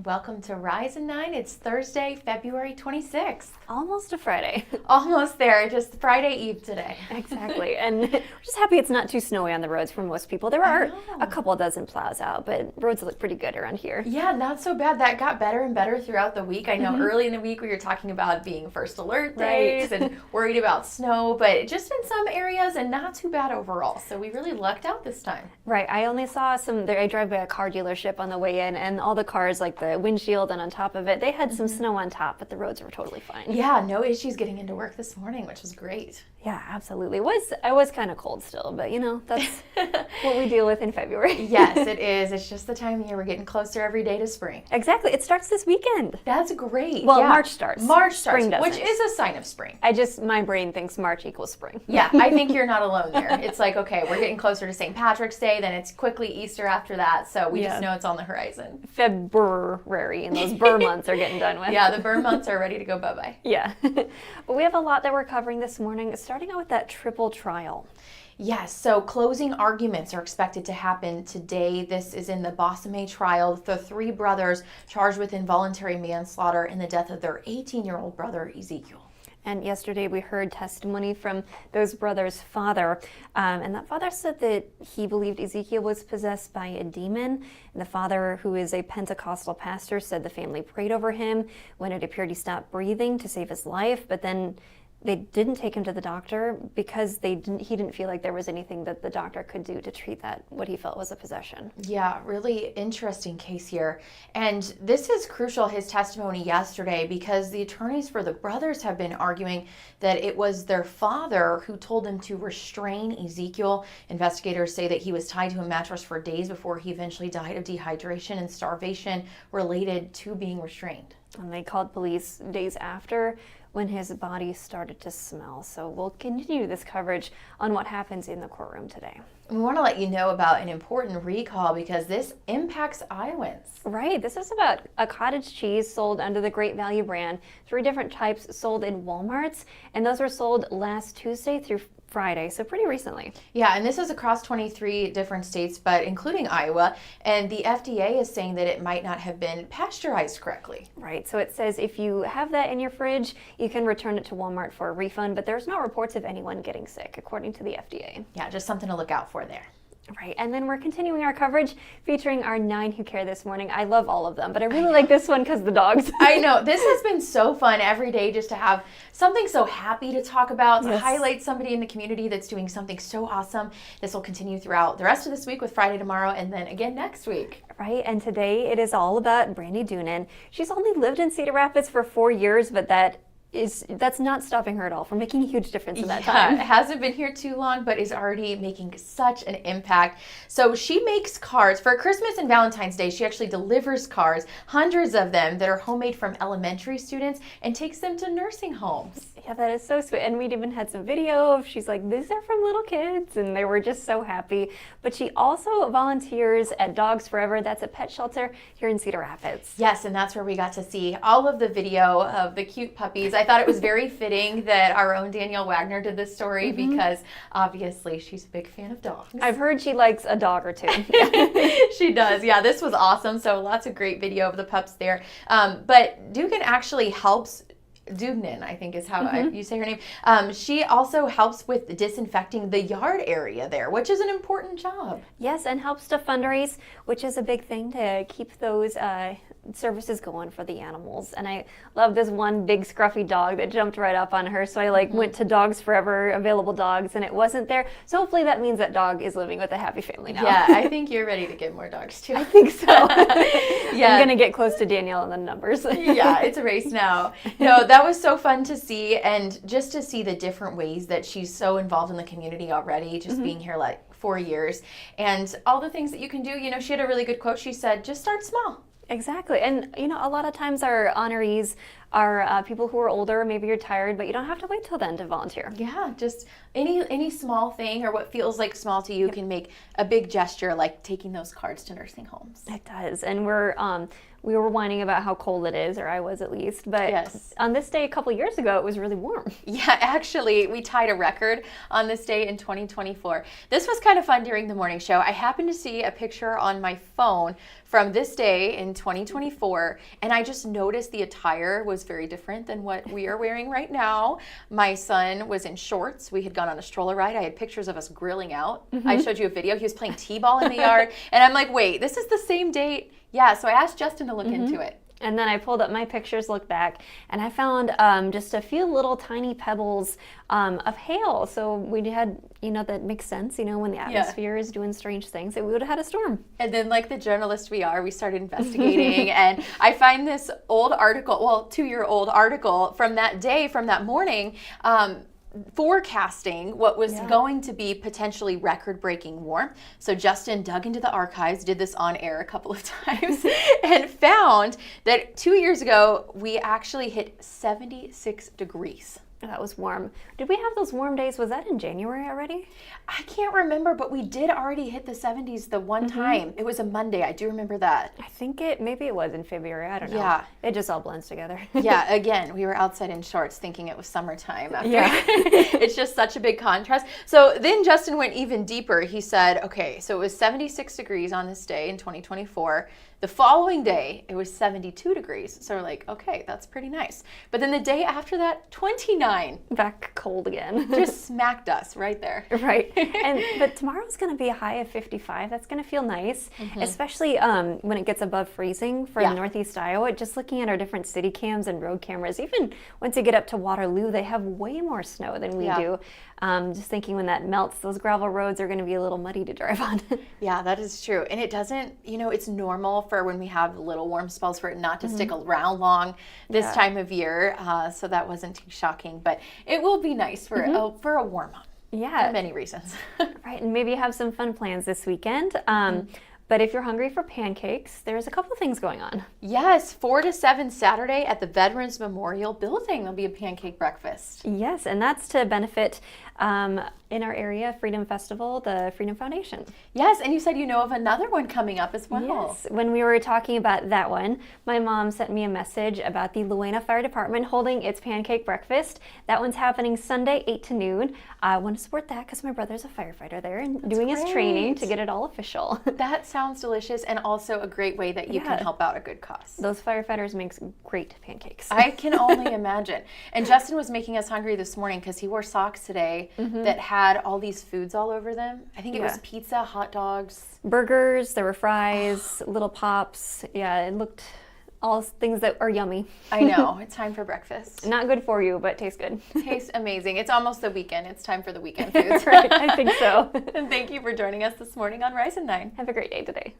and welcome to Rise and 9. It's Thursday, February 26th. Almost a Friday. Almost there, just Friday Eve today. Exactly, and we're just happy it's not too snowy on the roads for most people. There are a couple dozen plows out, but roads look pretty good around here. Yeah, not so bad. That got better and better throughout the week. I know early in the week we were talking about being first alert days and worried about snow, but just in some areas and not too bad overall. So we really lucked out this time. Right, I only saw I drive by a car dealership on the way in, and all the cars, like the windshield and on top of it, they had some snow on top, but the roads were totally fine. Yeah, no issues getting into work this morning, which was great. Yeah, absolutely. I was kind of cold still, but that's what we deal with in February. Yes, it is. It's just the time of year we're getting closer every day to spring. Exactly. It starts this weekend. That's great. Well, yeah. March starts. Spring doesn't. Which is a sign of spring. My brain thinks March equals spring. Yeah, I think you're not alone there. It's like, okay, we're getting closer to St. Patrick's Day, then it's quickly Easter after that, so we just know it's on the horizon. February, and those burr months are getting done with. Yeah, the burr months are ready to go bye-bye. Yeah. But we have a lot that we're covering this morning, starting out with that triple trial. Yes, so closing arguments are expected to happen today. This is in the Bossame trial. The three brothers charged with involuntary manslaughter in the death of their 18-year-old brother, Ezekiel. And yesterday we heard testimony from those brothers' father. And that father said that he believed Ezekiel was possessed by a demon. And the father, who is a Pentecostal pastor, said the family prayed over him when it appeared he stopped breathing to save his life. But then they didn't take him to the doctor because he didn't feel like there was anything that the doctor could do to treat that, what he felt was a possession. Yeah, really interesting case here. And this is crucial, his testimony yesterday, because the attorneys for the brothers have been arguing that it was their father who told them to restrain Ezekiel. Investigators say that he was tied to a mattress for days before he eventually died of dehydration and starvation related to being restrained. And they called police days after when his body started to smell. So we'll continue this coverage on what happens in the courtroom today. We want to let you know about an important recall because this impacts Iowans. Right. This is about a cottage cheese sold under the Great Value brand. 3 different types sold in Walmarts, and those were sold last Tuesday through Friday, so pretty recently. Yeah, and this is across 23 different states, but including Iowa, and the FDA is saying that it might not have been pasteurized correctly. Right, so it says if you have that in your fridge, you can return it to Walmart for a refund, but there's no reports of anyone getting sick, according to the FDA. Yeah, just something to look out for there. Right, and then we're continuing our coverage featuring our 9 who care this morning. I love all of them, but I really like this one because the dogs. I know. This has been so fun every day just to have something so happy to talk about, to highlight somebody in the community that's doing something so awesome. This will continue throughout the rest of this week with Friday tomorrow and then again next week. Right, and today it is all about Brandy Doonan. She's only lived in Cedar Rapids for 4 years, but that's not stopping her at all from making a huge difference in that time. It hasn't been here too long, but is already making such an impact. So she makes cards for Christmas and Valentine's Day. She actually delivers cards, hundreds of them that are homemade from elementary students, and takes them to nursing homes. Yeah, that is so sweet. And we'd even had some video of, she's like, these are from little kids, and they were just so happy. But she also volunteers at Dogs Forever. That's a pet shelter here in Cedar Rapids. Yes, and that's where we got to see all of the video of the cute puppies. I thought it was very fitting that our own Danielle Wagner did this story because obviously she's a big fan of dogs. I've heard she likes a dog or two. She does. Yeah, this was awesome. So lots of great video of the pups there. But Dugan actually helps. Dugnan, I think is how you say her name. She also helps with disinfecting the yard area there, which is an important job. Yes, and helps to fundraise, which is a big thing to keep those services going for the animals. And I love this one big scruffy dog that jumped right up on her. So I went to Dogs Forever, available dogs, and it wasn't there. So hopefully that means that dog is living with a happy family now. Yeah, I think you're ready to get more dogs too. I think so. Yeah. I'm going to get close to Danielle in the numbers. Yeah, it's a race now. No, that was so fun to see, and just to see the different ways that she's so involved in the community already, just being here 4 years, and all the things that you can do. She had a really good quote. She said, just start small. Exactly. And, a lot of times our honorees are people who are older, maybe you're tired, but you don't have to wait till then to volunteer. Yeah, just any small thing or what feels like small to you can make a big gesture, like taking those cards to nursing homes. It does. And we're we were whining about how cold it is, or I was at least. But Yes. on this day a couple years ago, it was really warm. Yeah, actually, we tied a record on this day in 2024. This was kind of fun during the morning show. I happened to see a picture on my phone from this day in 2024, and I just noticed the attire was very different than what we are wearing right now. My son was in shorts. We had gone on a stroller ride. I had pictures of us grilling out. I showed you a video. He was playing t-ball in the yard, and I'm like, wait, this is the same date? Yeah, so I asked Justin to look into it. And then I pulled up my pictures, looked back, and I found just a few little tiny pebbles of hail. So we had, that makes sense, when the atmosphere is doing strange things, that we would have had a storm. And then, like the journalist we are, we started investigating, and I find this old article, 2-year-old article from that day, from that morning, forecasting what was going to be potentially record-breaking warm. So Justin dug into the archives, did this on air a couple of times, and found that 2 years ago, we actually hit 76 degrees. That was warm. Did we have those warm days? Was that in January already? I can't remember, but we did already hit the 70s the one time. It was a Monday. I do remember that. I think maybe it was in February. I don't know. Yeah. It just all blends together. Yeah, again, we were outside in shorts thinking it was summertime. It's just such a big contrast. So then Justin went even deeper. He said, okay, so it was 76 degrees on this day in 2024. The following day, it was 72 degrees. So we're like, okay, that's pretty nice. But then the day after that, 29. Back cold again. Just smacked us right there. Right. But tomorrow's going to be a high of 55. That's going to feel nice, especially when it gets above freezing for Northeast Iowa. Just looking at our different city cams and road cameras, even once you get up to Waterloo, they have way more snow than we do. Just thinking when that melts, those gravel roads are going to be a little muddy to drive on. Yeah, that is true. And it doesn't, it's normal for when we have little warm spells for it not to stick around long this time of year. So that wasn't too shocking, but it will be nice for a warm up. Yeah. For many reasons. Right, and maybe have some fun plans this weekend. But if you're hungry for pancakes, there's a couple things going on. Yes, 4 to 7 Saturday at the Veterans Memorial Building. There'll be a pancake breakfast. Yes, and that's to benefit in our area, Freedom Festival, the Freedom Foundation. Yes, and you said you know of another one coming up as well. Yes, when we were talking about that one, my mom sent me a message about the Luena Fire Department holding its pancake breakfast. That one's happening Sunday, 8 to noon. I want to support that because my brother's a firefighter there and doing his training to get it all official. That sounds delicious, and also a great way that you can help out a good cause. Those firefighters make great pancakes. I can only imagine. And Justin was making us hungry this morning because he wore socks today that had all these foods all over them. I think it was pizza, hot dogs. Burgers, there were fries, little pops. Yeah, it looked all things that are yummy. I know. It's time for breakfast. Not good for you, but tastes good. Tastes amazing. It's almost the weekend. It's time for the weekend foods. Right, I think so. And thank you for joining us this morning on Rise and 9. Have a great day today.